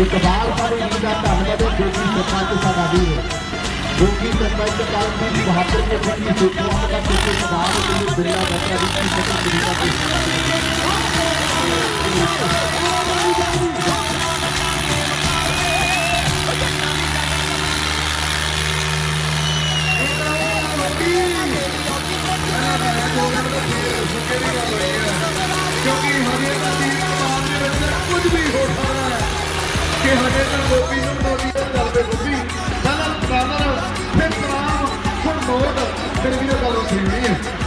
इकबाल पर इनका धन्यवाद है जो कि सरपंच साडा वीर जो कि सरपंच कालजीत बहादुर के अपनी सूचनाओं का किसी प्रभाव के लिए बिरला बैठा की सकल तरीका क्योंकि हजे कुछ भी हो सकता है कि हजे तक गोपी मोदी गल पे गोपी फिर सलाम फिर नोट फिर भी गल उठी नहीं है।